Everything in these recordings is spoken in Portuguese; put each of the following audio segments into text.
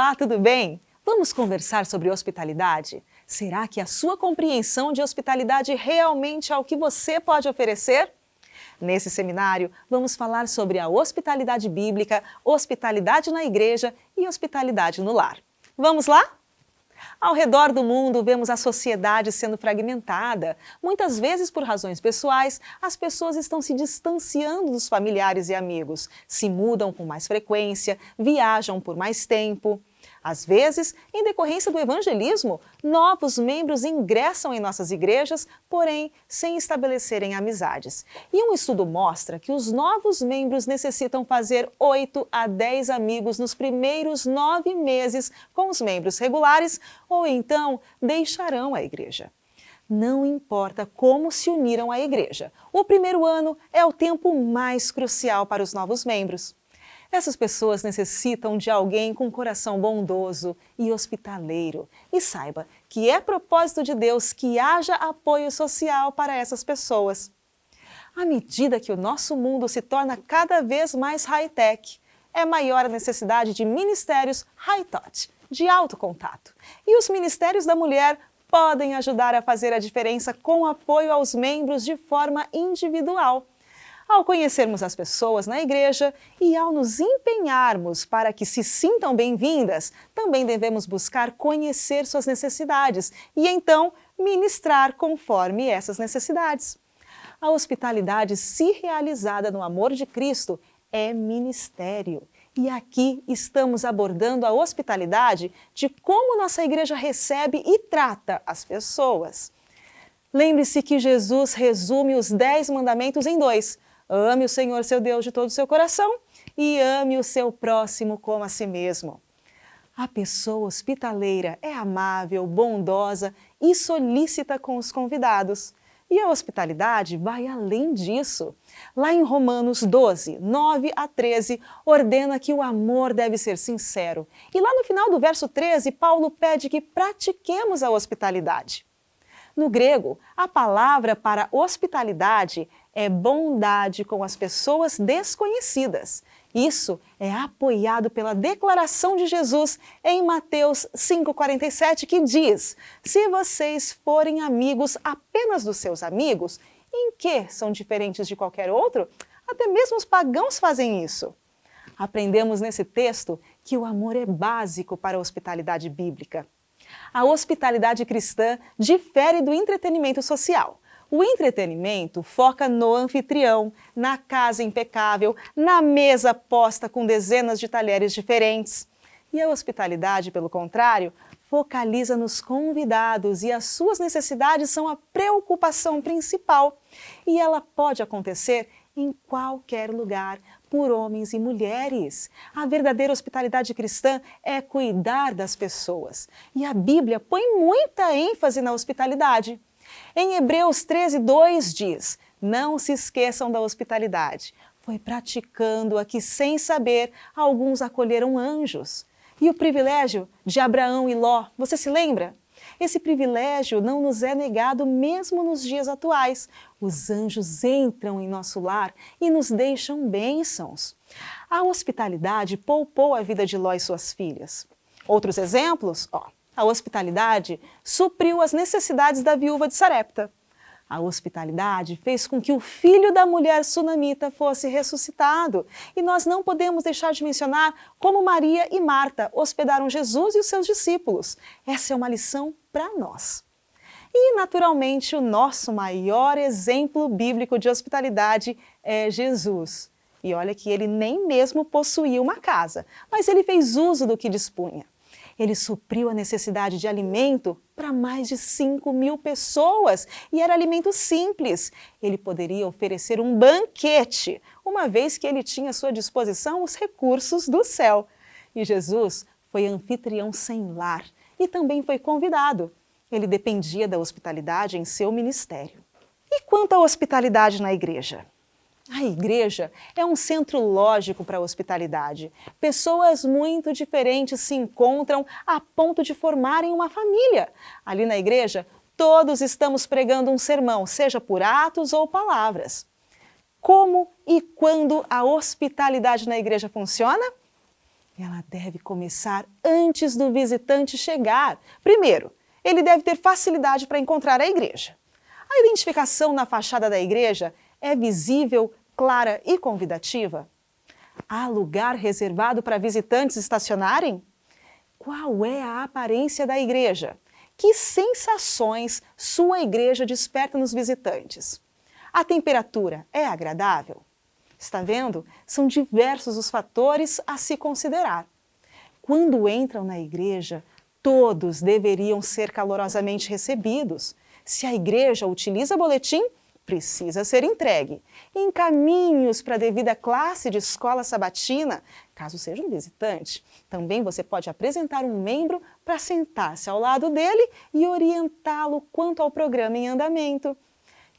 Olá, tudo bem? Vamos conversar sobre hospitalidade? Será que a sua compreensão de hospitalidade realmente é o que você pode oferecer? Nesse seminário, vamos falar sobre a hospitalidade bíblica, hospitalidade na igreja e hospitalidade no lar. Vamos lá? Ao redor do mundo, vemos a sociedade sendo fragmentada. Muitas vezes, por razões pessoais, as pessoas estão se distanciando dos familiares e amigos, se mudam com mais frequência, viajam por mais tempo. Às vezes, em decorrência do evangelismo, novos membros ingressam em nossas igrejas, porém, sem estabelecerem amizades. E um estudo mostra que os novos membros necessitam fazer 8 a 10 amigos nos primeiros 9 meses com os membros regulares, ou então deixarão a igreja. Não importa como se uniram à igreja, o primeiro ano é o tempo mais crucial para os novos membros. Essas pessoas necessitam de alguém com coração bondoso e hospitaleiro. E saiba que é propósito de Deus que haja apoio social para essas pessoas. À medida que o nosso mundo se torna cada vez mais high-tech, é maior a necessidade de ministérios high-touch, de alto contato. E os ministérios da mulher podem ajudar a fazer a diferença com apoio aos membros de forma individual. Ao conhecermos as pessoas na igreja e ao nos empenharmos para que se sintam bem-vindas, também devemos buscar conhecer suas necessidades e então ministrar conforme essas necessidades. A hospitalidade, se realizada no amor de Cristo, é ministério. E aqui estamos abordando a hospitalidade de como nossa igreja recebe e trata as pessoas. Lembre-se que Jesus resume os 10 mandamentos em 2. Ame o Senhor, seu Deus, de todo o seu coração e ame o seu próximo como a si mesmo. A pessoa hospitaleira é amável, bondosa e solícita com os convidados. E a hospitalidade vai além disso. Lá em Romanos 12, 9 a 13, ordena que o amor deve ser sincero. E lá no final do verso 13, Paulo pede que pratiquemos a hospitalidade. No grego, a palavra para hospitalidade é bondade com as pessoas desconhecidas. Isso é apoiado pela declaração de Jesus em Mateus 5,47, que diz: se vocês forem amigos apenas dos seus amigos, em que são diferentes de qualquer outro? Até mesmo os pagãos fazem isso. Aprendemos nesse texto que o amor é básico para a hospitalidade bíblica. A hospitalidade cristã difere do entretenimento social. O entretenimento foca no anfitrião, na casa impecável, na mesa posta com dezenas de talheres diferentes. E a hospitalidade, pelo contrário, focaliza nos convidados e as suas necessidades são a preocupação principal. E ela pode acontecer em qualquer lugar, por homens e mulheres. A verdadeira hospitalidade cristã é cuidar das pessoas. E a Bíblia põe muita ênfase na hospitalidade. Em Hebreus 13, 2 diz: não se esqueçam da hospitalidade. Foi praticando-a que, sem saber, alguns acolheram anjos. E o privilégio de Abraão e Ló, você se lembra? Esse privilégio não nos é negado mesmo nos dias atuais. Os anjos entram em nosso lar e nos deixam bênçãos. A hospitalidade poupou a vida de Ló e suas filhas. Outros exemplos? A hospitalidade supriu as necessidades da viúva de Sarepta. A hospitalidade fez com que o filho da mulher sunamita fosse ressuscitado. E nós não podemos deixar de mencionar como Maria e Marta hospedaram Jesus e os seus discípulos. Essa é uma lição para nós. E, naturalmente, o nosso maior exemplo bíblico de hospitalidade é Jesus. E olha que ele nem mesmo possuía uma casa, mas ele fez uso do que dispunha. Ele supriu a necessidade de alimento para mais de 5.000 pessoas e era alimento simples. Ele poderia oferecer um banquete, uma vez que ele tinha à sua disposição os recursos do céu. E Jesus foi anfitrião sem lar e também foi convidado. Ele dependia da hospitalidade em seu ministério. E quanto à hospitalidade na igreja? A igreja é um centro lógico para a hospitalidade. Pessoas muito diferentes se encontram a ponto de formarem uma família. Ali na igreja, todos estamos pregando um sermão, seja por atos ou palavras. Como e quando a hospitalidade na igreja funciona? Ela deve começar antes do visitante chegar. Primeiro, ele deve ter facilidade para encontrar a igreja. A identificação na fachada da igreja é visível, clara e convidativa? Há lugar reservado para visitantes estacionarem? Qual é a aparência da igreja? Que sensações sua igreja desperta nos visitantes? A temperatura é agradável? Está vendo? São diversos os fatores a se considerar. Quando entram na igreja, todos deveriam ser calorosamente recebidos. Se a igreja utiliza boletim, precisa ser entregue. Encaminhe-os para a devida classe de escola sabatina, caso seja um visitante. Também você pode apresentar um membro para sentar-se ao lado dele e orientá-lo quanto ao programa em andamento.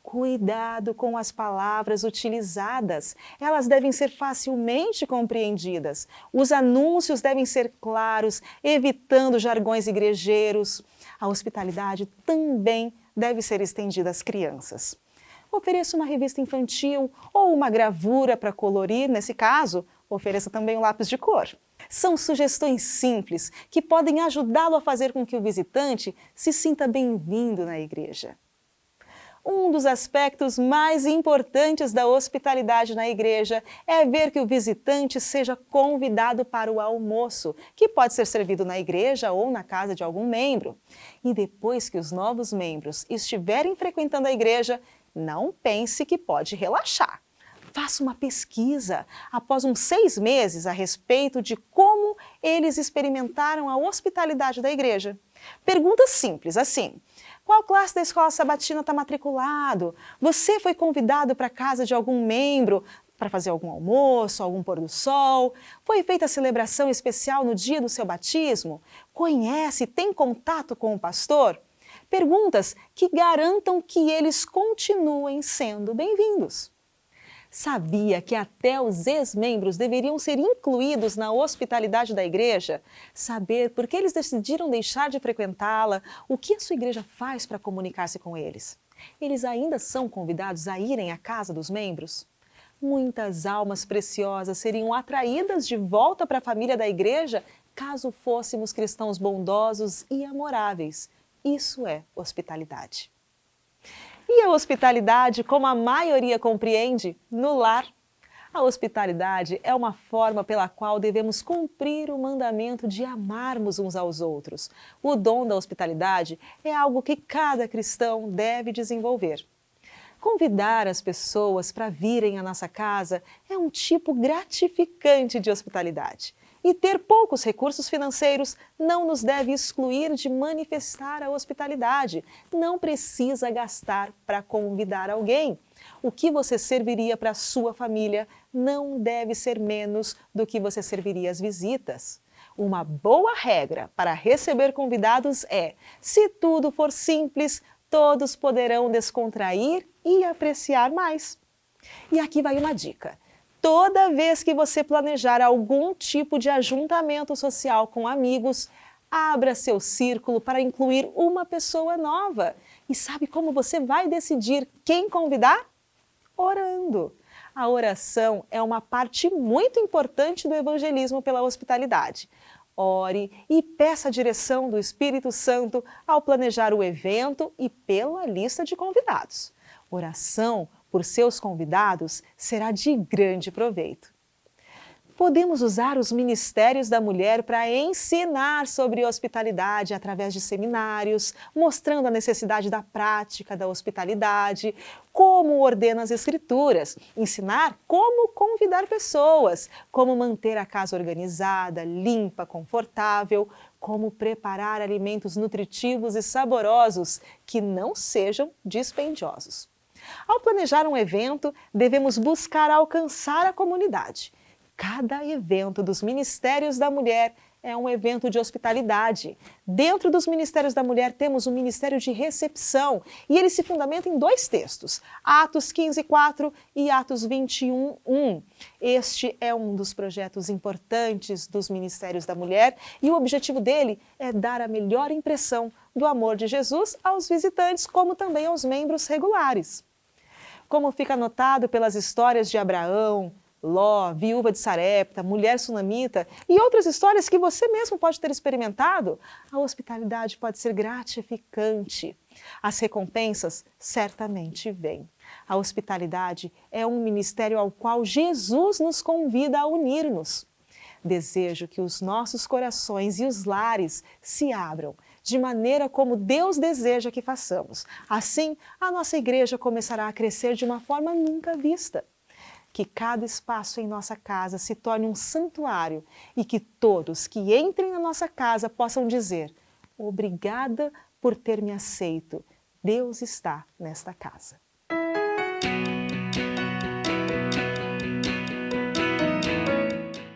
Cuidado com as palavras utilizadas, elas devem ser facilmente compreendidas. Os anúncios devem ser claros, evitando jargões igrejeiros. A hospitalidade também deve ser estendida às crianças. Ofereça uma revista infantil ou uma gravura para colorir, nesse caso, ofereça também um lápis de cor. São sugestões simples que podem ajudá-lo a fazer com que o visitante se sinta bem-vindo na igreja. Um dos aspectos mais importantes da hospitalidade na igreja é ver que o visitante seja convidado para o almoço, que pode ser servido na igreja ou na casa de algum membro. E depois que os novos membros estiverem frequentando a igreja, não pense que pode relaxar. Faça uma pesquisa após uns 6 meses a respeito de como eles experimentaram a hospitalidade da igreja. Perguntas simples assim: qual classe da escola sabatina está matriculado? Você foi convidado para a casa de algum membro para fazer algum almoço, algum pôr do sol? Foi feita a celebração especial no dia do seu batismo? Conhece, tem contato com o pastor? Perguntas que garantam que eles continuem sendo bem-vindos. Sabia que até os ex-membros deveriam ser incluídos na hospitalidade da igreja? Saber por que eles decidiram deixar de frequentá-la, o que a sua igreja faz para comunicar-se com eles? Eles ainda são convidados a irem à casa dos membros? Muitas almas preciosas seriam atraídas de volta para a família da igreja caso fôssemos cristãos bondosos e amoráveis. Isso é hospitalidade. E a hospitalidade, como a maioria compreende, no lar. A hospitalidade é uma forma pela qual devemos cumprir o mandamento de amarmos uns aos outros. O dom da hospitalidade é algo que cada cristão deve desenvolver. Convidar as pessoas para virem à nossa casa é um tipo gratificante de hospitalidade. E ter poucos recursos financeiros não nos deve excluir de manifestar a hospitalidade. Não precisa gastar para convidar alguém. O que você serviria para a sua família não deve ser menos do que você serviria às visitas. Uma boa regra para receber convidados é: se tudo for simples, todos poderão descontrair e apreciar mais. E aqui vai uma dica. Toda vez que você planejar algum tipo de ajuntamento social com amigos, abra seu círculo para incluir uma pessoa nova. E sabe como você vai decidir quem convidar? Orando. A oração é uma parte muito importante do evangelismo pela hospitalidade. Ore e peça a direção do Espírito Santo ao planejar o evento e pela lista de convidados. Oração por seus convidados será de grande proveito. Podemos usar os ministérios da mulher para ensinar sobre hospitalidade através de seminários, mostrando a necessidade da prática da hospitalidade, como ordena as Escrituras, ensinar como convidar pessoas, como manter a casa organizada, limpa, confortável, como preparar alimentos nutritivos e saborosos que não sejam dispendiosos. Ao planejar um evento, devemos buscar alcançar a comunidade. Cada evento dos Ministérios da Mulher é um evento de hospitalidade. Dentro dos Ministérios da Mulher temos o Ministério de Recepção e ele se fundamenta em 2 textos, Atos 15:4 e Atos 21:1. Este é um dos projetos importantes dos Ministérios da Mulher e o objetivo dele é dar a melhor impressão do amor de Jesus aos visitantes, como também aos membros regulares. Como fica notado pelas histórias de Abraão, Ló, viúva de Sarepta, mulher sunamita e outras histórias que você mesmo pode ter experimentado, a hospitalidade pode ser gratificante. As recompensas certamente vêm. A hospitalidade é um ministério ao qual Jesus nos convida a unir-nos. Desejo que os nossos corações e os lares se abram de maneira como Deus deseja que façamos. Assim, a nossa igreja começará a crescer de uma forma nunca vista. Que cada espaço em nossa casa se torne um santuário e que todos que entrem na nossa casa possam dizer: obrigada por ter me aceito. Deus está nesta casa.